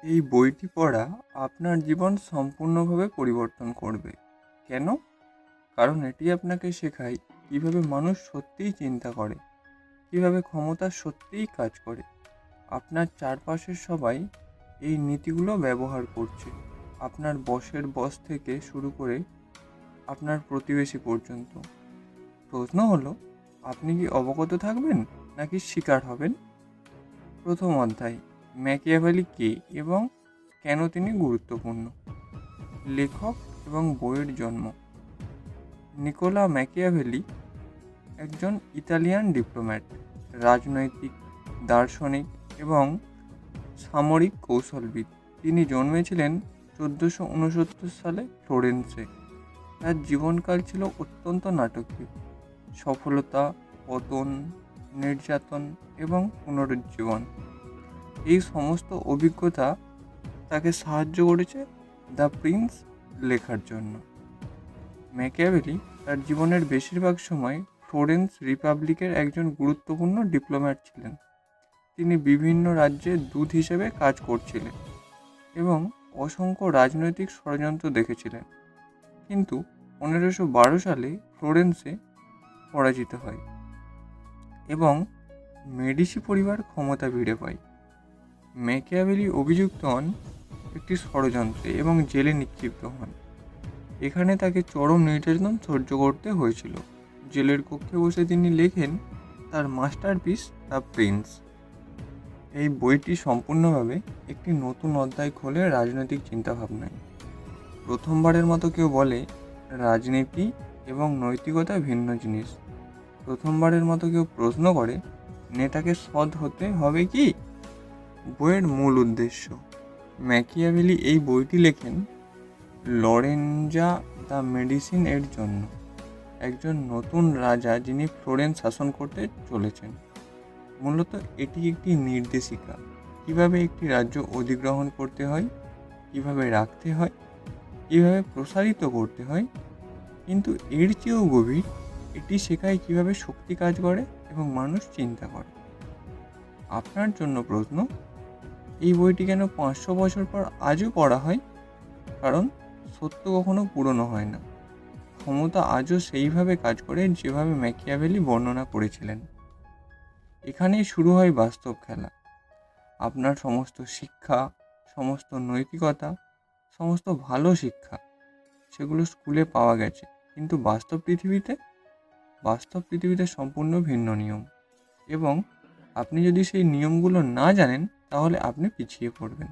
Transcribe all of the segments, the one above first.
এই বইটি পড়া আপনার জীবন সম্পূর্ণভাবে পরিবর্তন করবে। কেন? কারণ এটি আপনাকে শেখায় কিভাবে মানুষ সত্যিই চিন্তা করে, কিভাবে ক্ষমতা সত্যিই কাজ করে। আপনার চারপাশের সবাই এই নীতিগুলো ব্যবহার করছে, আপনার বসের বস থেকে শুরু করে আপনার প্রতিবেশী পর্যন্ত। প্রশ্ন হলো, আপনি কি অবগত থাকবেন নাকি শিকার হবেন? প্রথম অধ্যায়, ম্যাকিয়াভেলি কে এবং কেন তিনি গুরুত্বপূর্ণ। লেখক এবং বইয়ের জন্ম। নিকোলা ম্যাকিয়াভেলি একজন ইতালিয়ান ডিপ্লোম্যাট, রাজনৈতিক দার্শনিক এবং সামরিক কৌশলবিদ। তিনি জন্মেছিলেন 1469 সালে ফ্লোরেন্সে। তার জীবনকাল ছিল অত্যন্ত নাটকীয়। সফলতা, পতন, নির্যাতন এবং পুনরুজ্জীবন, এই সমস্ত অভিজ্ঞতা তাকে সাহায্য করেছে দ্য প্রিন্স লেখার জন্য। ম্যাকিয়াভেলি তার জীবনের বেশিরভাগ সময় ফ্লোরেন্স রিপাবলিকের একজন গুরুত্বপূর্ণ ডিপ্লোম্যাট ছিলেন। তিনি বিভিন্ন রাজ্যে দূত হিসেবে কাজ করছিলেন এবং অসংখ্য রাজনৈতিক ষড়যন্ত্র দেখেছিলেন। কিন্তু 1512 সালে ফ্লোরেন্সে পরাজিত হয় এবং মেডিসি পরিবার ক্ষমতা ফিরে পায়। ম্যাকিয়াভেলি অভিযুক্ত হন একটি ষড়যন্ত্রে এবং জেলে নিক্ষিপ্ত হন। এখানে তাকে চরম নির্যাতন সহ্য করতে হয়েছিল। জেলের কক্ষে বসে তিনি লেখেন তার মাস্টারপিস দ্য প্রিন্স। এই বইটি সম্পূর্ণভাবে একটি নতুন অধ্যায় খোলে রাজনৈতিক চিন্তাভাবনায়। প্রথমবারের মতো কেউ বলে রাজনীতি এবং নৈতিকতা ভিন্ন জিনিস। প্রথমবারের মতো কেউ প্রশ্ন করে নেতাকে সৎ হতে হবে কি? বইয়ের মূল উদ্দেশ্য। ম্যাকিয়াভেলি এই বইটি লেখেন লরেঞ্জা দ্য মেডিসিন এর জন্য, একজন নতুন রাজা যিনি ফ্লোরেন্স শাসন করতে চলেছেন। মূলত এটি একটি নির্দেশিকা, কিভাবে একটি রাজ্য অধিগ্রহণ করতে হয়, কিভাবে রাখতে হয়, কিভাবে প্রসারিত করতে হয়। কিন্তু এর চেয়েও গভীর, এটি শেখায় কিভাবে শক্তি কাজ করে এবং মানুষ চিন্তা করে। আপনার জন্য প্রশ্ন, এই বইটি কেন 500 বছর পর আজও পড়া হয়? কারণ সত্য কখনো পুরনো হয় না। ক্ষমতা আজও সেইভাবে কাজ করে যেভাবে ম্যাকিয়াভেলি বর্ণনা করেছিলেন। এখানেই শুরু হয় বাস্তব খেলা। আপনার সমস্ত শিক্ষা, সমস্ত নৈতিকতা, সমস্ত ভালো শিক্ষা, সেগুলো স্কুলে পাওয়া গেছে, কিন্তু বাস্তব পৃথিবীতে সম্পূর্ণ ভিন্ন নিয়ম। এবং আপনি যদি সেই নিয়মগুলো না জানেন তাহলে আপনি পিছিয়ে পড়বেন।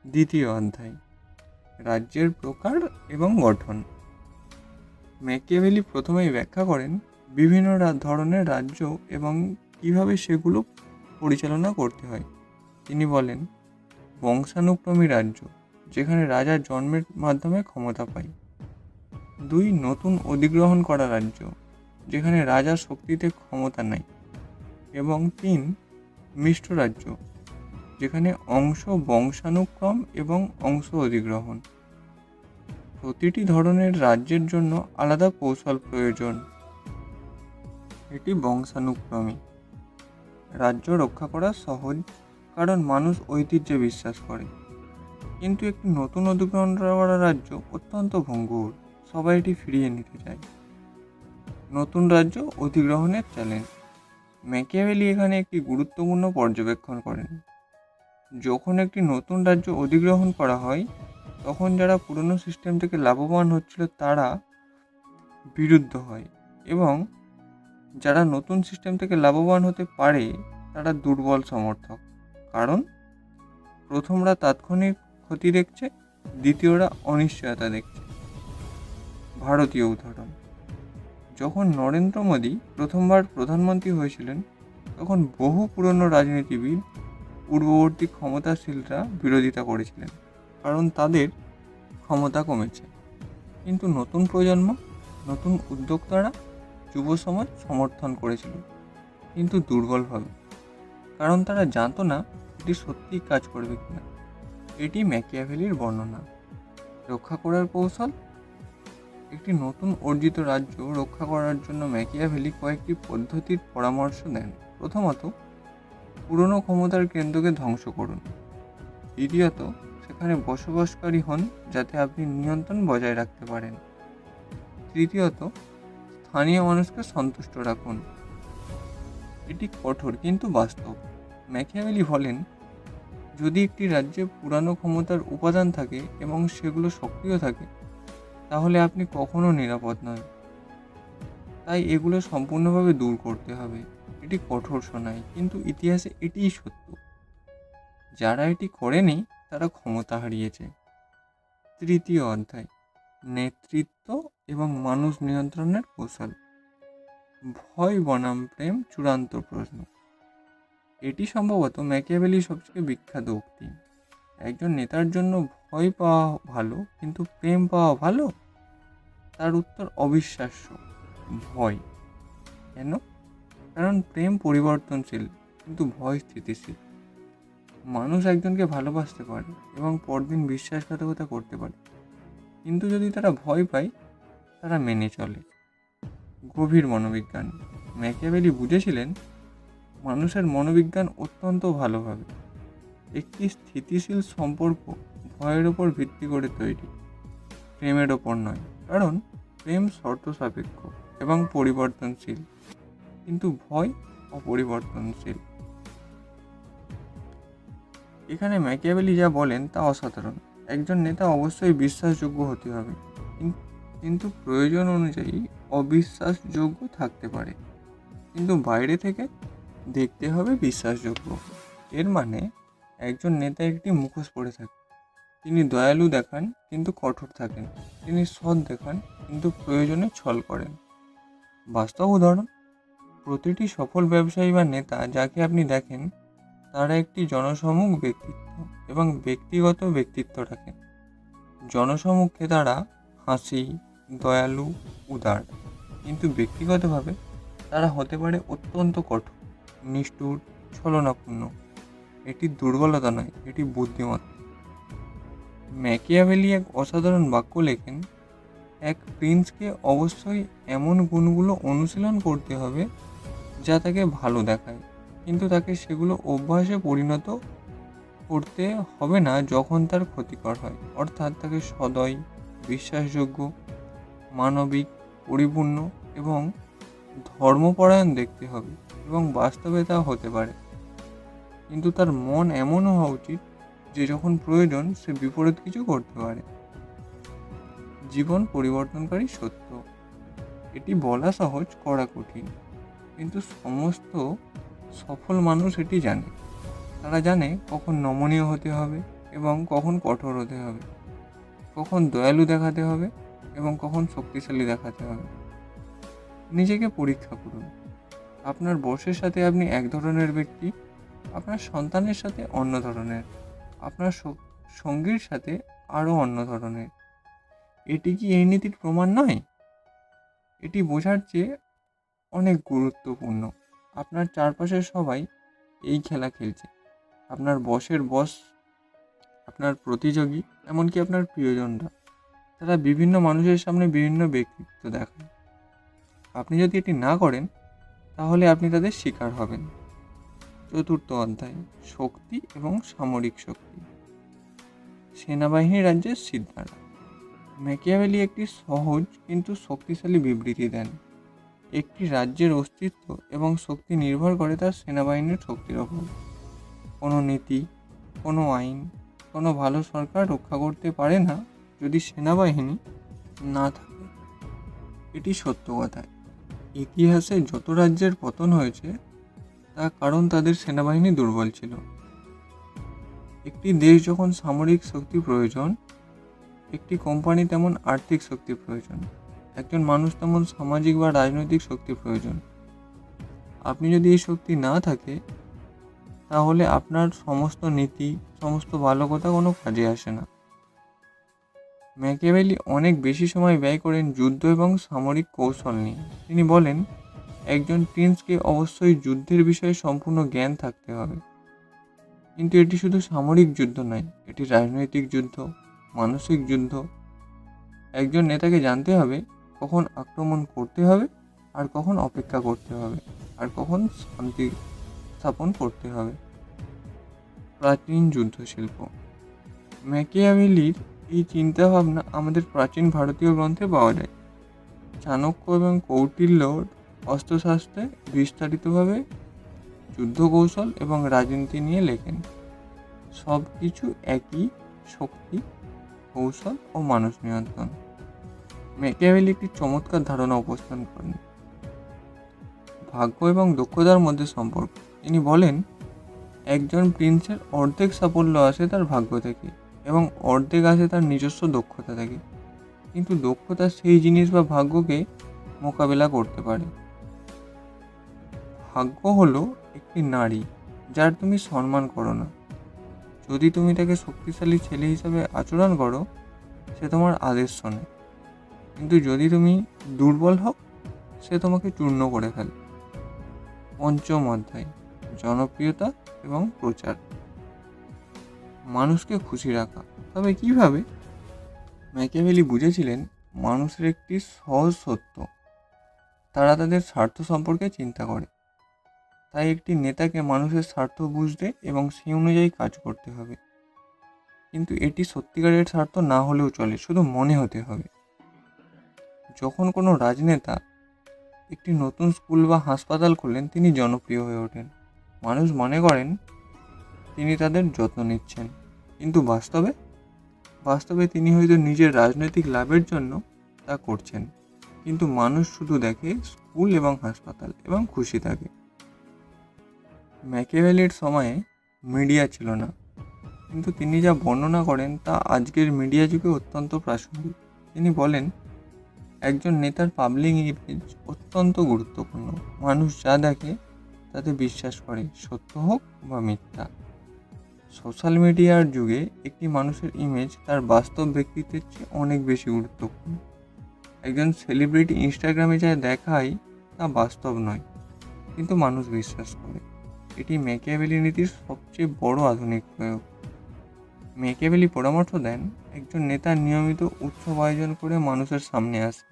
দ্বিতীয় অধ্যায়, রাজ্যের প্রকার এবং গঠন। ম্যাকিয়াভেলি প্রথমেই ব্যাখ্যা করেন বিভিন্ন ধরনের রাজ্য এবং কিভাবে সেগুলো পরিচালনা করতে হয়। তিনি বলেন, বংশানুক্রমী রাজ্য, যেখানে রাজা জন্মের মাধ্যমে ক্ষমতা পায়। 2, নতুন অধিগ্রহণ করা রাজ্য, যেখানে রাজার শক্তিতে ক্ষমতা নেই। এবং 3, মিশ্র রাজ্য, যেখানে অংশ বংশানুক্রম এবং অংশ অধিগ্রহণ। প্রতিটি ধরনের রাজ্যের জন্য আলাদা কৌশল প্রয়োজন। এটি বংশানুক্রমী রাজ্য রক্ষা করা সহজ, কারণ মানুষ ঐতিহ্যে বিশ্বাস করে। কিন্তু একটি নতুন অধিগ্রহণ করা রাজ্য অত্যন্ত ভঙ্গুর, সবাই এটি ফিরিয়ে নিতে চায়। নতুন রাজ্য অধিগ্রহণের চ্যালেঞ্জ। ম্যাকিয়াভেলি এখানে একটি গুরুত্বপূর্ণ পর্যবেক্ষণ করেন। যখন একটি নতুন রাজ্য অধিগ্রহণ করা হয়, তখন যারা পুরনো সিস্টেম থেকে লাভবান হচ্ছিল তারা বিরুদ্ধ হয়, এবং যারা নতুন সিস্টেম থেকে লাভবান হতে পারে তারা দুর্বল সমর্থক। কারণ প্রথমরা তাৎক্ষণিক ক্ষতি দেখছে, দ্বিতীয়রা অনিশ্চয়তা দেখছে। ভারতীয় উদাহরণ, যখন নরেন্দ্র মোদী প্রথমবার প্রধানমন্ত্রী হয়েছিলেন, তখন বহু পুরনো রাজনীতিবিদ পূর্ববর্তী ক্ষমতাশীলরা বিরোধিতা করেছিলেন, কারণ তাদের ক্ষমতা কমেছে। কিন্তু নতুন প্রজন্ম, নতুন উদ্যোক্তারা, যুব সমাজ সমর্থন করেছিল, কিন্তু দুর্বলভাবে, কারণ তারা জানতো না এটি সত্যিই কাজ করবে কিনা। এটি ম্যাকিয়াভেলির বর্ণনা। রক্ষা করার কৌশল। একটি নতুন অর্জিত রাজ্য রক্ষা করার জন্য ম্যাকিয়াভেলি কয়েকটি পদ্ধতির পরামর্শ দেন। প্রথমত, পুরনো ক্ষমতার কেন্দ্রকে ধ্বংস করুন। দ্বিতীয়ত, সেখানে বসবাসকারী হন যাতে আপনি নিয়ন্ত্রণ বজায় রাখতে পারেন। তৃতীয়ত, স্থানীয় মানুষকে সন্তুষ্ট রাখুন। এটি কঠোর কিন্তু বাস্তব। ম্যাকিয়াভেলি বলেন, যদি একটি রাজ্যে পুরানো ক্ষমতার উপাদান থাকে এবং সেগুলো সক্রিয় থাকে, তাহলে আপনি কখনো নিরাপদ নন। তাই এগুলো সম্পূর্ণভাবে দূর করতে হবে। এটি কঠোর শোনায়, কিন্তু ইতিহাসে এটিই সত্য। যারা এটি করেনি তারা ক্ষমতা হারিয়েছে। তৃতীয় অধ্যায়, নেতৃত্ব এবং মানুষ নিয়ন্ত্রণের কৌশল। ভয় বনাম প্রেম চূড়ান্ত প্রশ্ন। এটি সম্ভবত ম্যাকিয়াভেলির সবচেয়ে বিখ্যাত উক্তি। একজন নেতার জন্য ভয় পাওয়া ভালো কিন্তু প্রেম পাওয়া ভালো? তার উত্তর অবিশ্বাস্য। ভয়। কেন? কারণ প্রেম পরিবর্তনশীল কিন্তু ভয় স্থিতিশীল। মানুষ একজনকে ভালোবাসতে পারে এবং পরদিন বিশ্বাসঘাতকতা করতে পারে, কিন্তু যদি তারা ভয় পায় তারা মেনে চলে। গভীর মনোবিজ্ঞান। ম্যাকিয়াভেলি বুঝেছিলেন মানুষের মনোবিজ্ঞান অত্যন্ত ভালোভাবে। একটি স্থিতিশীল সম্পর্ক ভয়ের ওপর ভিত্তি করে তৈরি, প্রেমের ওপর নয়। কারণ প্রেম শর্ত সাপেক্ষ এবং পরিবর্তনশীল, কিন্তু ভয় অপরিবর্তনশীল। এখানে ম্যাকিয়াভেলি যা বলেন তা অসাধারণ। একজন নেতা অবশ্যই বিশ্বাসযোগ্য হতে হবে, কিন্তু প্রয়োজন অনুযায়ী অবিশ্বাসযোগ্য থাকতে পারে, কিন্তু বাইরে থেকে দেখতে হবে বিশ্বাসযোগ্য। এর মানে একজন নেতা একটি মুখোশ পরে থাকে। তিনি দয়ালু দেখান কিন্তু কঠোর থাকেন। তিনি সৎ দেখান কিন্তু প্রয়োজনে ছল করেন। বাস্তব উদাহরণ, প্রতিটি সফল ব্যবসায়ী বা নেতা যাকে আপনি দেখেন, তারা একটি জনসমুখ ব্যক্তিত্ব এবং ব্যক্তিগত ব্যক্তিত্ব রাখেন। জনসমুখে তারা হাসি, দয়ালু, উদার, কিন্তু ব্যক্তিগতভাবে তারা হতে পারে অত্যন্ত কঠোর, নিষ্ঠুর, ছলনাপূর্ণ। এটি দুর্বলতা নয়, এটি বুদ্ধিমত্তা। ম্যাকিয়াভেলি এক অসাধারণ বাক্য লেখেন, এক প্রিন্সকে অবশ্যই এমন গুণগুলো অনুশীলন করতে হবে যা তাকে ভালো দেখায়, কিন্তু তাকে সেগুলো অভ্যাসে পরিণত করতে হবে না যখন তার ক্ষতিকর হয়। অর্থাৎ তাকে সদয়, বিশ্বাসযোগ্য, মানবিক, পরিপূর্ণ এবং ধর্মপরায়ণ দেখতে হবে, এবং বাস্তবে তা হতে পারে। কিন্তু তার মন এমনও হওয়া উচিত যে যখন প্রয়োজন সে বিপরীত কিছু করতে পারে। জীবন পরিবর্তনকারী সত্য। এটি বলা সহজ, করা কঠিন, কিন্তু সমস্ত সফল মানুষ এটি জানে। তারা জানে কখন নমনীয় হতে হবে এবং কখন কঠোর হতে হবে, কখন দয়ালু দেখাতে হবে এবং কখন শক্তিশালী দেখাতে হবে। নিজেকে পরীক্ষা করুন। আপনার বসের সাথে আপনি এক ধরনের ব্যক্তি, আপনার সন্তানের সাথে অন্য ধরনের, আপনার সঙ্গীর সাথে আরও অন্য ধরনের। এটি কি এই নীতির প্রমাণ নয়? এটি বোঝার চেয়ে অনেক গুরুত্বপূর্ণ। আপনার চারপাশের সবাই এই খেলা খেলছে। আপনার বসের বস, আপনার প্রতিযোগী, এমনকি আপনার প্রিয়জনরা। তারা বিভিন্ন মানুষের সামনে বিভিন্ন ব্যক্তিত্ব দেখায়। আপনি যদি এটি না করেন তাহলে আপনি তাদের শিকার হবেন। চতুর্থ অধ্যায়, শক্তি এবং সামরিক শক্তি। সেনাবাহিনী রাজ্যের সিদ্ধারা। ম্যাকিয়াভেলি একটি সহজ কিন্তু শক্তিশালী বিবৃতি দেন। একটি রাজ্যের অস্তিত্ব এবং শক্তি নির্ভর করে তার সেনাবাহিনীর শক্তির ওপর। কোনো নীতি, কোনো আইন, কোনো ভালো সরকার রক্ষা করতে পারে না যদি সেনাবাহিনী না থাকে। এটি সত্য কথা। ইতিহাসে যত রাজ্যের পতন হয়েছে তার কারণ তাদের সেনাবাহিনী দুর্বল ছিল। একটি দেশ যখন সামরিক শক্তি প্রয়োজন, একটি কোম্পানি তেমন আর্থিক শক্তি প্রয়োজন, একজন মানুষ তেমন সামাজিক বা রাজনৈতিক শক্তি প্রয়োজন। আপনি যদি এই শক্তি না থাকে তাহলে আপনার সমস্ত নীতি, সমস্ত ভালো কথা কোনো কাজে আসে না। ম্যাকিয়াভেলি অনেক বেশি সময় ব্যয় করেন যুদ্ধ এবং সামরিক কৌশল নিয়ে। তিনি বলেন, একজন প্রিন্সকে অবশ্যই যুদ্ধের বিষয়ে সম্পূর্ণ জ্ঞান থাকতে হবে, কিন্তু এটি শুধু সামরিক যুদ্ধ নয়, এটি রাজনৈতিক যুদ্ধ, মানসিক যুদ্ধ। একজন নেতাকে জানতে হবে কখন আক্রমণ করতে হবে আর কখন অপেক্ষা করতে হবে আর কখন শান্তি স্থাপন করতে হবে। প্রাচীন যুদ্ধ শিল্প। ম্যাকিয়াভেলির এই চিন্তাভাবনা আমাদের প্রাচীন ভারতীয় গ্রন্থে পাওয়া যায়। চাণক্য এবং কৌটিল্যর অস্ত্রশাস্ত্রে বিস্তারিতভাবে যুদ্ধ কৌশল এবং রাজনীতি নিয়ে লেখেন। সব কিছু একই: শক্তি, কৌশল ও মানুষ নিয়ন্ত্রণ। ম্যাকিয়াভেলি একটি চমৎকার ধারণা উপস্থাপন করেন, ভাগ্য এবং দক্ষতার মধ্যে সম্পর্ক। তিনি বলেন, একজন প্রিন্সের অর্ধেক সাফল্য আসে তার ভাগ্য থেকে এবং অর্ধেক আসে তার নিজস্ব দক্ষতা থেকে। কিন্তু দক্ষতা সেই জিনিস বা ভাগ্যকে মোকাবেলা করতে পারে। ভাগ্য হলো একটি নারী যার তুমি সম্মান করো না। যদি তুমি তাকে শক্তিশালী ছেলে হিসাবে আচরণ করো, সে তোমার আদেশ শোনে। কিন্তু যদি তুমি দুর্বল হও, সে তোমাকে চূর্ণ করে ফেলে। পঞ্চম অধ্যায়: জনপ্রিয়তা এবং প্রচার। মানুষকে খুশি রাখা, তবে কিভাবে? ম্যাকিয়াভেলি বুঝেছিলেন মানুষের একটি সহজ সত্য: তারা তাদের স্বার্থ সম্পর্কে চিন্তা করে। তাই একটি নেতাকে মানুষের স্বার্থ বুঝতে এবং সেই অনুযায়ী কাজ করতে হবে। কিন্তু এটি সত্যিকারের স্বার্থ না হলেও চলে, শুধু মনে হতে হবে। যখন কোনো রাজনেতা একটি নতুন স্কুল বা হাসপাতাল খোলেন, তিনি জনপ্রিয় হয়ে ওঠেন। মানুষ মনে করেন তিনি তাদের যত্ন নিচ্ছেন, কিন্তু বাস্তবে তিনি হয়তো নিজের রাজনৈতিক লাভের জন্য তা করছেন। কিন্তু মানুষ শুধু দেখে স্কুল এবং হাসপাতাল এবং খুশি থাকে। ম্যাকিয়াভেলির সময়ে মিডিয়া ছিল না, কিন্তু তিনি যা বর্ণনা করেন তা আজকের মিডিয়া যুগে অত্যন্ত প্রাসঙ্গিক। তিনি বলেন, একজন নেতার পাবলিক ইমেজ অত্যন্ত গুরুত্বপূর্ণ। মানুষ যা দেখে তাতে বিশ্বাস করে, সত্য হোক বা মিথ্যা। সোশ্যাল মিডিয়ার যুগে একটি মানুষের ইমেজ তার বাস্তব ব্যক্তিত্বের চেয়ে অনেক বেশি গুরুত্বপূর্ণ। একজন সেলিব্রিটি ইনস্টাগ্রামে যা দেখায় তা বাস্তব নয়, কিন্তু মানুষ বিশ্বাস করে। এটি ম্যাকিয়াভেলি নীতির সবচেয়ে বড় আধুনিক প্রয়োগ। ম্যাকিয়াভেলি পরামর্শ দেন, একজন নেতা নিয়মিত উৎসব আয়োজন করে মানুষের সামনে আসেন।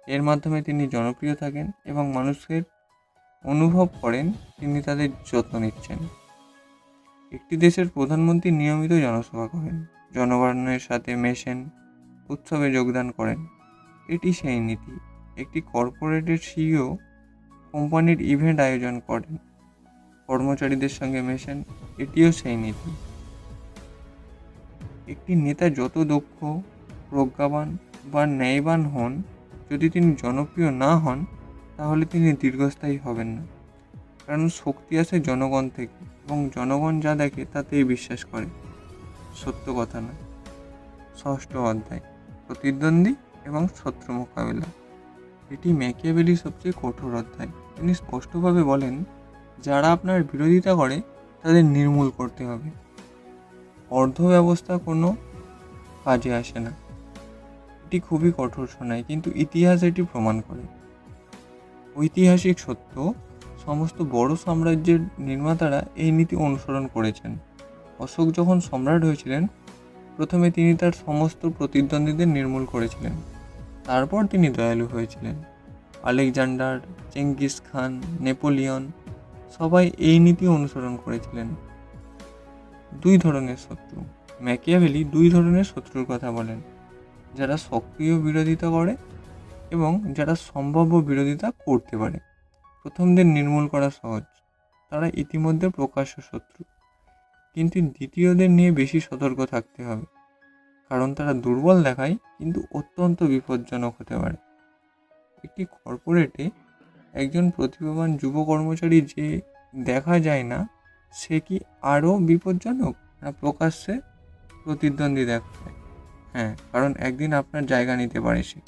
এর মাধ্যমে তিনি জনপ্রিয় থাকেন এবং মানুষের অনুভব করেন তিনি তাদের যত্ন নিচ্ছেন। একটি দেশের প্রধানমন্ত্রী নিয়মিত জনসভা করেন, জনগণের সাথে মেশেন, উৎসবে যোগদান করেন। এটি সেই নীতি। একটি কর্পোরেটের সিইও কোম্পানির ইভেন্ট আয়োজন করেন, কর্মচারীদের সঙ্গে মেশেন। এটিও সেই নীতি। একটি নেতা যত দক্ষ, প্রজ্ঞাবান বা ন্যায়বান হন, যদি তিনি জনপ্রিয় না হন, তাহলে তিনি দীর্ঘস্থায়ী হবেন না। কারণ শক্তি আসে জনগণ থেকে এবং জনগণ যা দেখে তাতেই বিশ্বাস করে, সত্য কথা না। ষষ্ঠ অধ্যায়: প্রতিদ্বন্দ্বী এবং শত্রু মোকাবিলা। এটি ম্যাকিয়াভেলির সবচেয়ে কঠোর অধ্যায়। তিনি স্পষ্টভাবে বলেন, যারা আপনার বিরোধিতা করে তাদের নির্মূল করতে হবে। অর্ধ ব্যবস্থা কোনো কাজে আসে না। এটি খুবই কঠোর শোনায়, কিন্তু ইতিহাস এটি প্রমাণ করে। ঐতিহাসিক সত্য: সমস্ত বড় সাম্রাজ্যের নির্মাতারা এই নীতি অনুসরণ করেছেন। অশোক যখন সম্রাট হয়েছিলেন, প্রথমে তিনি তার সমস্ত প্রতিদ্বন্দ্বীদের নির্মূল করেছিলেন। তারপর তিনি দয়ালু হয়েছিলেন। আলেকজান্ডার, চেঙ্গিস খান, নেপোলিয়ন সবাই এই নীতি অনুসরণ করেছিলেন। দুই ধরনের শত্রু। ম্যাকিয়াভেলি দুই ধরনের শত্রুর কথা বলেন: যারা সক্রিয় বিরোধিতা করে এবং যারা সম্ভাব্য বিরোধিতা করতে পারে। প্রথমদের নির্মূল করা সহজ, তারা ইতিমধ্যে প্রকাশ্য শত্রু। কিন্তু দ্বিতীয়দের নিয়ে বেশি সতর্ক থাকতে হবে, কারণ তারা দুর্বল দেখায় কিন্তু অত্যন্ত বিপজ্জনক হতে পারে। একটি কর্পোরেটে একজন প্রতিভাবান যুব কর্মচারী যে দেখা যায় না, সে কি আরও বিপজ্জনক না প্রকাশ্যে প্রতিদ্বন্দ্বী দেখায়? হ্যাঁ, কারণ একদিন আপনার জায়গা নিতে পারে সে।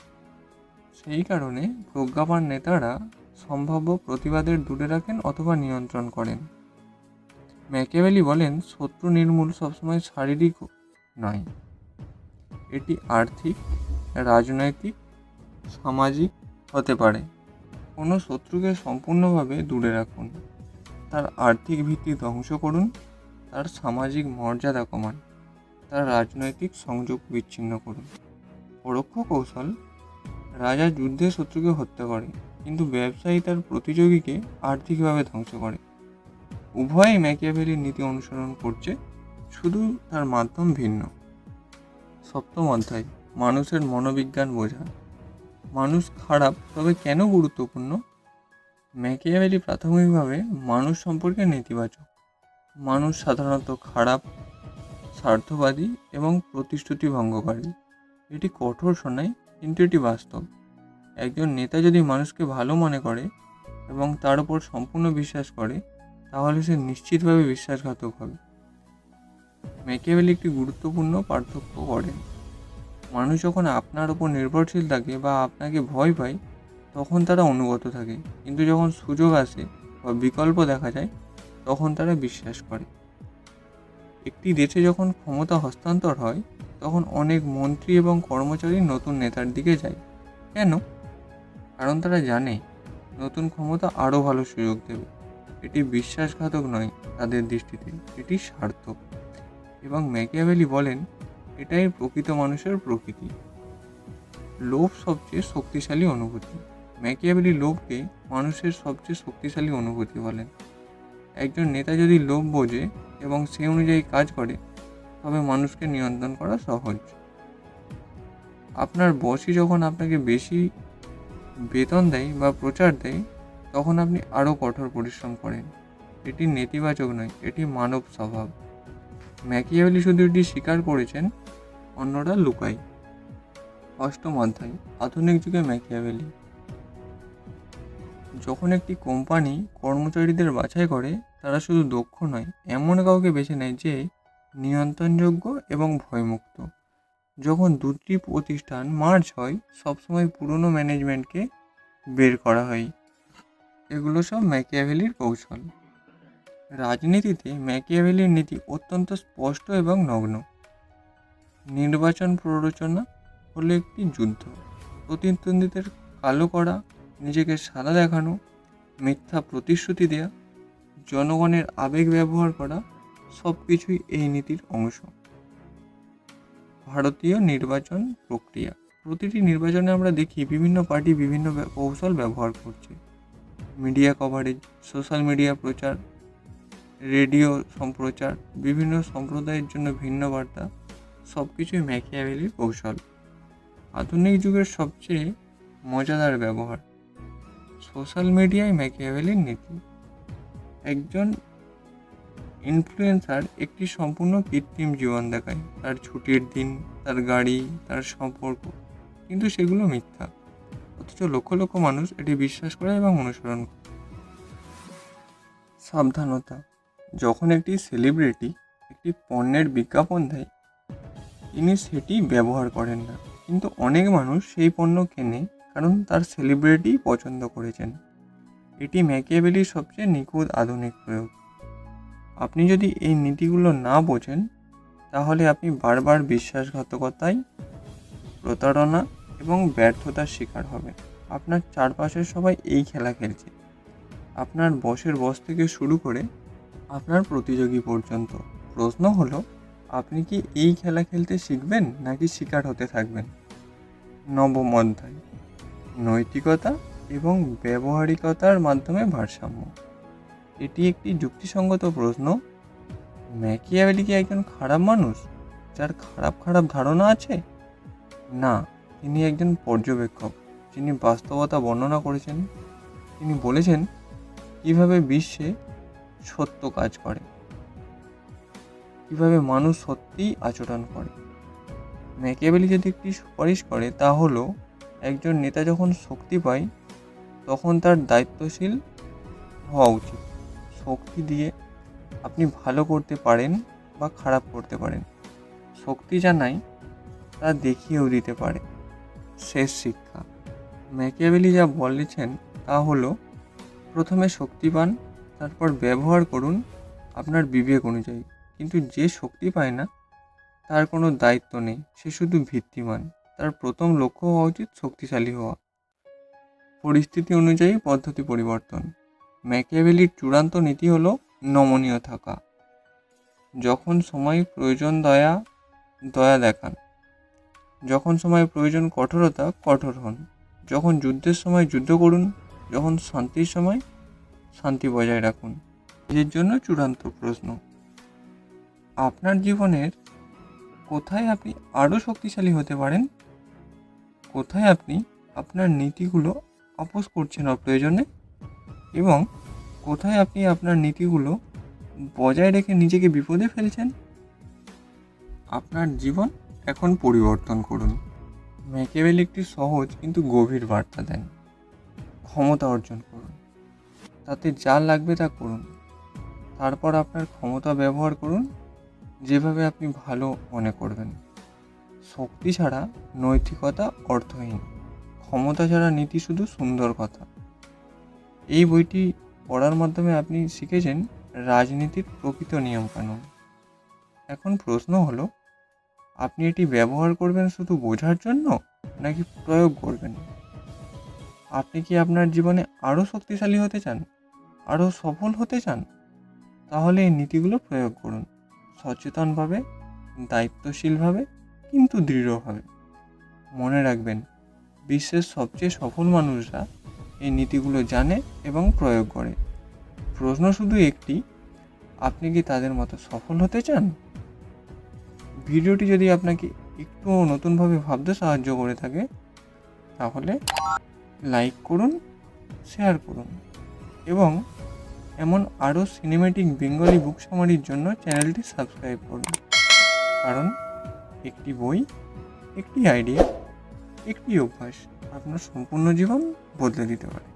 সেই কারণে প্রজ্ঞাবান নেতারা সম্ভাব্য প্রতিবাদের দূরে রাখেন অথবা নিয়ন্ত্রণ করেন। ম্যাকিয়াভেলি বলেন, শত্রু নির্মূল সবসময় শারীরিক নয়, এটি আর্থিক, রাজনৈতিক, সামাজিক হতে পারে। কোনো শত্রুকে সম্পূর্ণভাবে দূরে রাখুন, তার আর্থিক ভিত্তি ধ্বংস করুন, তার সামাজিক মর্যাদা কমান, তার রাজনৈতিক সংযোগ বিচ্ছিন্ন করুন। পরোক্ষ কৌশল: রাজা যুদ্ধে শত্রুকে হত্যা করে, কিন্তু ব্যবসায়ী তার প্রতিযোগীকে আর্থিকভাবে ধ্বংস করে। উভয়ই ম্যাকিয়াভেলির নীতি অনুসরণ করছে, শুধু তার মাধ্যম ভিন্ন। সপ্তম অধ্যায়, মানুষের মনোবিজ্ঞান বোঝা। মানুষ খারাপ তবে কেন গুরুত্বপূর্ণ? ম্যাকিয়াভেলি প্রাথমিকভাবে মানুষ সম্পর্কে নেতিবাচক। মানুষ সাধারণত খারাপ, স্বার্থবাদী এবং প্রতিশ্রুতি ভঙ্গকারী। এটি কঠোর শোনায়, কিন্তু এটি বাস্তব। একজন নেতা যদি মানুষকে ভালো মনে করে এবং তার উপর সম্পূর্ণ বিশ্বাস করে, তাহলে সে নিশ্চিতভাবে বিশ্বাসঘাতক হবে। ম্যাকিয়াভেলি একটি গুরুত্বপূর্ণ পার্থক্য করেন। মানুষ যখন আপনার উপর নির্ভরশীল থাকে বা আপনাকে ভয় পায়, তখন তারা অনুগত থাকে, কিন্তু যখন সুযোগ আসে বা বিকল্প দেখা যায়, তখন তারা বিশ্বাস করে। একটি দেশে যখন ক্ষমতা হস্তান্তর হয়, তখন অনেক মন্ত্রী এবং কর্মচারী নতুন নেতার দিকে যায়। কেন? কারণ তারা জানে নতুন ক্ষমতা আরও ভালো সুযোগ দেবে। এটি বিশ্বাসঘাতক নয় তাদের দৃষ্টিতে, এটি সার্থক। এবং ম্যাকিয়াভেলি বলেন, এটাই প্রকৃত মানুষের প্রকৃতি। লোভ সবচেয়ে শক্তিশালী অনুভূতি। ম্যাকিয়াভেলি লোভকে মানুষের সবচেয়ে শক্তিশালী অনুভূতি বলেন। একজন নেতা যদি লোভ বোঝে এবং সেই অনুযায়ী কাজ করে, তবে মানুষকে নিয়ন্ত্রণ করা সহজ। আপনার বসই যখন আপনাকে বেশি বেতন দেয় বা প্রচার দেয়, তখন আপনি আরও কঠোর পরিশ্রম করেন। এটি নেতিবাচক নয়, এটি মানব স্বভাব। ম্যাকিয়াভেলি শুধু এটি স্বীকার করেছেন, অন্যরা লুকায়। অষ্টম অধ্যায়, আধুনিক যুগে ম্যাকিয়াভেলি। যখন একটি কোম্পানি কর্মচারীদের বাছাই করে, তারা শুধু দক্ষ নয়, এমন কাউকে বেছে নেয় যে নিয়ন্ত্রণযোগ্য এবং ভয়মুক্ত। যখন দুটি প্রতিষ্ঠান মার্জ হয়, সবসময় পুরনো ম্যানেজমেন্টকে বের করা হয়। এগুলো সব ম্যাকিয়াভেলির কৌশল। রাজনীতিতে ম্যাকিয়াভেলির নীতি অত্যন্ত স্পষ্ট এবং নগ্ন। নির্বাচন প্ররোচনা হলো একটি যুদ্ধ। প্রতিদ্বন্দ্বীদের কালো করা, নিজেকে সাদা দেখানো, মিথ্যা প্রতিশ্রুতি দেয়া, জনগণের আবেগ ব্যবহার করা, সব কিছুই এই নীতির অংশ। ভারতীয় নির্বাচন প্রক্রিয়া। প্রতিটি নির্বাচনে আমরা দেখি বিভিন্ন পার্টি বিভিন্ন কৌশল ব্যবহার করছে। মিডিয়া কভারেজ, সোশ্যাল মিডিয়া প্রচার, রেডিও সম্প্রচার, বিভিন্ন সম্প্রদায়ের জন্য ভিন্ন বার্তা, সব কিছুই ম্যাকিয়াভেলির কৌশল। আধুনিক যুগের সবচেয়ে মজাদার ব্যবহার, সোশ্যাল মিডিয়ায় ম্যাকিয়াভেলির নীতি। একজন ইনফ্লুয়েন্সার একটি সম্পূর্ণ কৃত্রিম জীবন দেখায়, তার ছুটির দিন, তার গাড়ি, তার সম্পর্ক, কিন্তু সেগুলো মিথ্যা। অথচ লক্ষ লক্ষ মানুষ এটি বিশ্বাস করে এবং অনুসরণ করে। সাবধানতা। যখন একটি সেলিব্রিটি একটি পণ্যের বিজ্ঞাপন দেয়, তিনি সেটি ব্যবহার করেন না, কিন্তু অনেক মানুষ সেই পণ্য কেনে কারণ তার সেলিব্রিটি পছন্দ করেছেন। এটি ম্যাকিয়াভেলির সবচেয়ে নিখুঁত আধুনিক প্রয়োগ। আপনি যদি এই নীতিগুলো না বোঝেন, তাহলে আপনি বারবার বিশ্বাসঘাতকতায়, প্রতারণা এবং ব্যর্থতার শিকার হবেন। আপনার চারপাশের সবাই এই খেলা খেলছে, আপনার বসের বস থেকে শুরু করে আপনার প্রতিযোগী পর্যন্ত। প্রশ্ন হলো, আপনি কি এই খেলা খেলতে শিখবেন নাকি শিকার হতে থাকবেন? নবম অধ্যায়, নৈতিকতা এবং ব্যবহারিকতার মাধ্যমে ভারসাম্য। এটি একটি যুক্তিসঙ্গত প্রশ্ন। ম্যাকিয়াভেলি কি একজন খারাপ মানুষ যার খারাপ ধারণা আছে? না, তিনি একজন পর্যবেক্ষক যিনি বাস্তবতা বর্ণনা করেছেন। তিনি বলেছেন কিভাবে বিশ্বে সত্য কাজ করে, কিভাবে মানুষ সত্যিই আচরণ করে। ম্যাকিয়াভেলি যদি একটি সুপারিশ করে, তা হলো একজন নেতা যখন শক্তি পায়, তখন তার দায়িত্বশীল হওয়া উচিত। শক্তি দিয়ে আপনি ভালো করতে পারেন বা খারাপ করতে পারেন। শক্তি জানাই তা দেখিয়েও দিতে পারে। শেষ শিক্ষা। ম্যাকিয়াভেলি যা বলেছেন তা হলো, প্রথমে শক্তি পান, তারপর ব্যবহার করুন আপনার বিবেক অনুযায়ী। কিন্তু যে শক্তি পায় না, তার কোনো দায়িত্ব নেই, সে শুধু ভিত্তিমান। তার প্রথম লক্ষ্য হওয়া উচিত শক্তিশালী হওয়া। পরিস্থিতি অনুযায়ী পদ্ধতি পরিবর্তন। ম্যাকিয়াভেলির চূড়ান্ত নীতি হলো নমনীয় থাকা। যখন সময় প্রয়োজন দয়া দেখান, যখন সময় প্রয়োজন কঠোরতা, কঠোর হন। যখন যুদ্ধের সময় যুদ্ধ করুন, যখন শান্তির সময় শান্তি বজায় রাখুন। নিজের জন্য চূড়ান্ত প্রশ্ন, আপনার জীবনের কোথায় আপনি আরও শক্তিশালী হতে পারেন, কোথায় আপনি আপনার নীতিগুলো আপোস করছেন অপ্রয়োজনে, এবং কোথায় আপনি আপনার নীতিগুলো বজায় রেখে নিজেকে বিপদে ফেলছেন। আপনার জীবন এখন পরিবর্তন করুন। ম্যাকিয়াভেলি একটি সহজ কিন্তু গভীর বার্তা দেন। ক্ষমতা অর্জন করুন, তাতে যা লাগবে তা করুন, তারপর আপনার ক্ষমতা ব্যবহার করুন যেভাবে আপনি ভালো মনে করবেন। শক্তি ছাড়া নৈতিকতা অর্থহীন, ক্ষমতা ছাড়া নীতি শুধু সুন্দর কথা। এই বইটি পড়ার মাধ্যমে আপনি শিখেছেন রাজনীতির প্রকৃত নিয়মকানুন। এখন প্রশ্ন হলো, আপনি এটি ব্যবহার করবেন শুধু বোঝার জন্য নাকি প্রয়োগ করবেন? আপনি কি আপনার জীবনে আরও শক্তিশালী হতে চান, আরও সফল হতে চান? তাহলে এই নীতিগুলো প্রয়োগ করুন, সচেতনভাবে, দায়িত্বশীলভাবে, কিন্তু দৃঢ়ভাবে। মনে রাখবেন, বিশ্বের সবচেয়ে সফল মানুষরা এই নীতিগুলো জানে এবং প্রয়োগ করে। প্রশ্ন শুধু একটি, আপনি কি তাদের মতো সফল হতে চান? ভিডিওটি যদি আপনাকে একটুও নতুনভাবে ভাবতে সাহায্য করে থাকে তাহলে লাইক করুন, শেয়ার করুন এবং এমন আরও সিনেম্যাটিক বেঙ্গলি বুক সামারির জন্য চ্যানেলটি সাবস্ক্রাইব করুন। কারণ একটি বই, একটি আইডিয়া, একটি অভ্যাস আপনার সম্পূর্ণ জীবন বদলে দিতে পারে।